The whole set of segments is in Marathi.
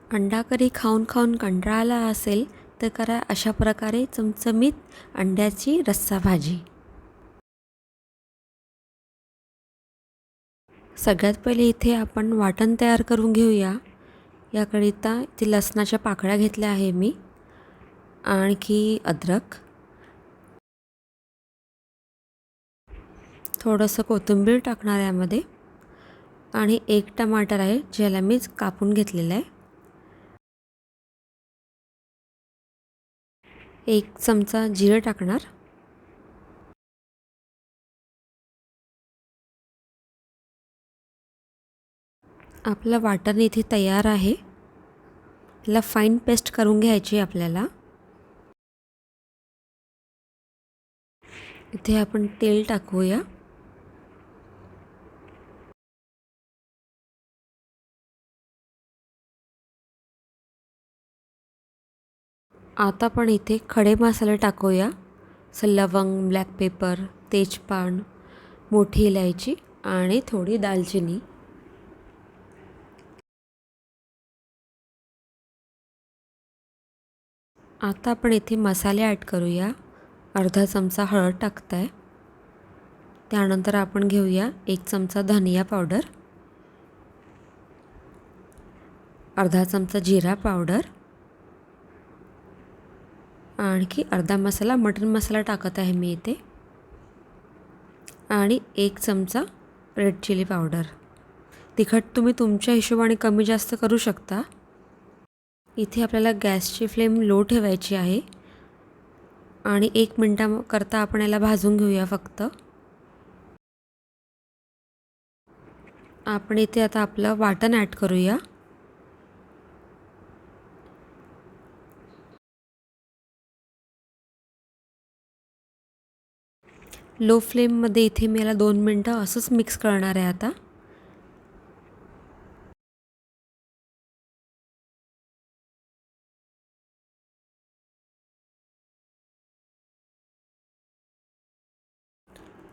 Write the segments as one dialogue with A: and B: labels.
A: अंडा करी खाऊन खाऊन कंटाळा आला असेल तर करा अशा प्रकारे चमचमीत अंड्याची रस्सा भाजी. सगळ्यात पहिले इथे आपण वाटण तयार करून घेऊया. याकरिता इथे लसणाच्या पाकळ्या घेतल्या आहे मी, आणखी अद्रक, थोडंसं कोथिंबीर टाकणार यामध्ये, आणि एक टमाटर आहे ज्याला मी कापून घेतलेलं आहे. एक चमचा जिरं टाकणार. आपलं वाटण इथे तयार आहे. याला फाईन पेस्ट करून घ्यायची आपल्याला. इथे आपण तेल टाकूया. आता पण इथे खडे मसाले टाकूया. लवंग, ब्लॅक पेपर, तेजपान, मोठी इलायची आणि थोडी दालचिनी. आता आपण इथे मसाले ॲड करूया. अर्धा चमचा हळद टाकताय. त्यानंतर आपण घेऊया 1 चमचा धनिया पावडर, अर्धा चमचा जिरा पावडर, आणखी अर्धा मसाला मटन मसाला टाकत आहे मी इथे, आणि 1 चमचा रेड चिली पावडर. तिखट तुम्ही तुमच्या हिशोबाने कमी जास्त करू शकता. इथे आपल्याला गॅसची फ्लेम लो ठेवायची आहे आणि 1 मिनटाकरता आपण याला भाजून घेऊया फक्त. आपण इथे आता आपलं वाटण ॲड करूया. लो फ्लेममध्ये इथे मी याला 2 मिनटं असंच मिक्स करणार आहे आता.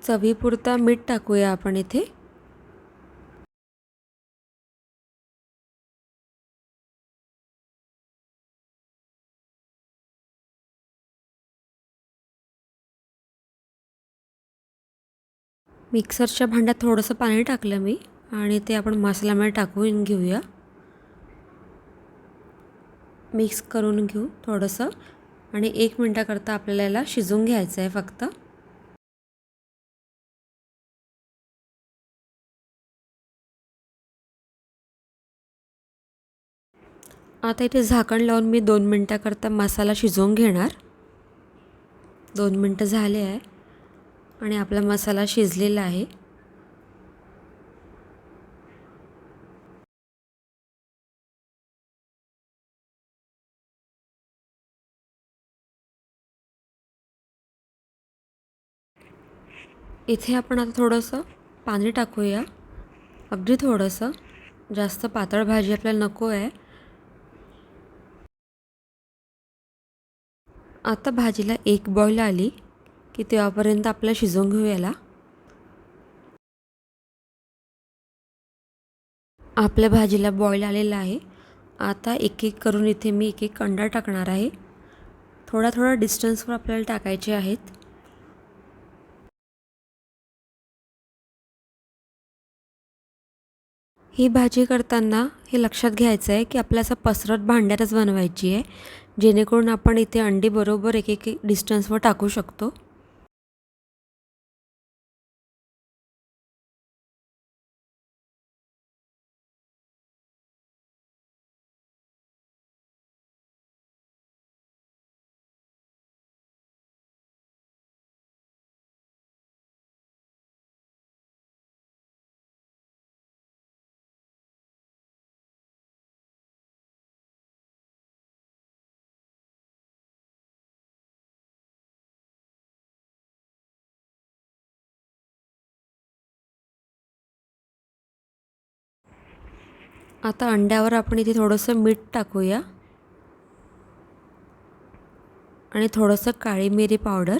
A: चवीपुरता मीठ टाकूया आपण इथे. मिक्सरच्या भांड्यात थोडंसं पाणी टाकलं मी, आणि ते आपण मसाल्यामध्ये टाकून घेऊया. मिक्स करून घेऊ थोडंसं, आणि 1 मिनटाकरता आपल्याला याला शिजवून घ्यायचं आहे फक्त. आता इथे झाकण लावून मी 2 मिनटाकरता मसाला शिजवून घेणार. 2 मिनटं झाले आहे आणि आपला मसाला शिजलेला आहे. इथे आपण आता थोडंसं पाणी टाकूया, अगदी थोडंसं. जास्त पातळ भाजी आपल्याला नको आहे. आता भाजीला 1 बॉईल आली की तेव्हापर्यंत आपल्याला शिजवून घेऊ याला. आपल्या भाजीला बॉईल आलेला आहे. आता एक एक करून इथे मी एक एक अंडा टाकणार आहे. थोडा थोडा डिस्टन्सवर आपल्याला टाकायचे आहेत. ही भाजी करताना हे लक्षात घ्यायचं आहे की आपल्याला असं पसरट भांड्यातच बनवायची आहे, जेणेकरून आपण इथे अंडी बरोबर एक एक डिस्टन्सवर टाकू शकतो. आता अंड्यावर आपण इथे थोडंसं मीठ टाकूया आणि थोडंसं काळी मिरी पावडर.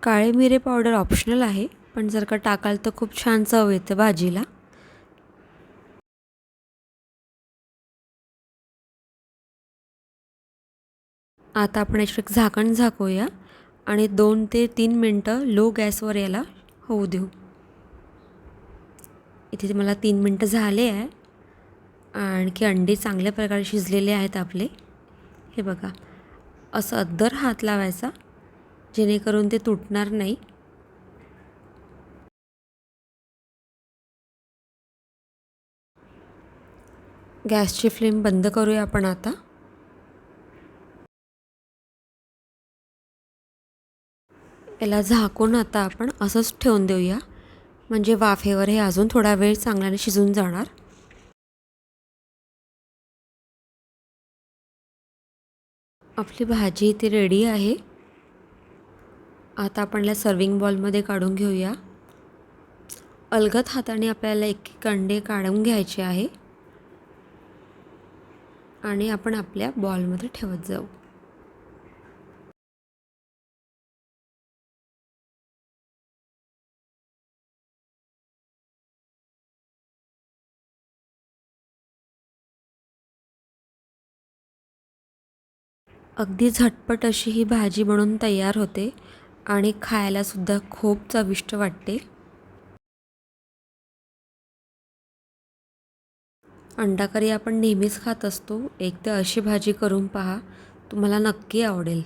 A: काळी मिरी पावडर ऑप्शनल आहे, पण जर का टाकाल तर खूप छान चव येते भाजीला. आता आपण याच्यावर एक झाकण झाकूया आणि 2 ते 3 मिनटं लो गॅसवर याला होऊ देऊ. इथे मला 3 मिनटं झाले आहे. आणखी अंडी चांगल्या प्रकारे शिजलेले आहेत आपले. हे बघा, असं अद्दर हात लावायचा जेणेकरून ते तुटणार नाही. गॅसची फ्लेम बंद करूया आपण आता. याला झाकून आता आपण असंच ठेवून देऊया, म्हणजे वाफेवर हे अजून थोडा वेळ चांगल्याने शिजून जाणार. आपली भाजी इथे रेडी आहे. आता आपण या सर्विंग बॉलमध्ये काढून घेऊया. अलगद हाताने आपल्याला एक एक अंडे काढून घ्यायचे आहे आणि आपण आपल्या बॉलमध्ये ठेवत जाऊ. अगदी झटपट अशी ही भाजी बनून तयार होते आणि खायलासुद्धा खूप चविष्ट वाटते. अंडा करी आपण नेहमीच खात असतो. एकदा अशी भाजी करून पहा, तुम्हाला नक्की आवडेल.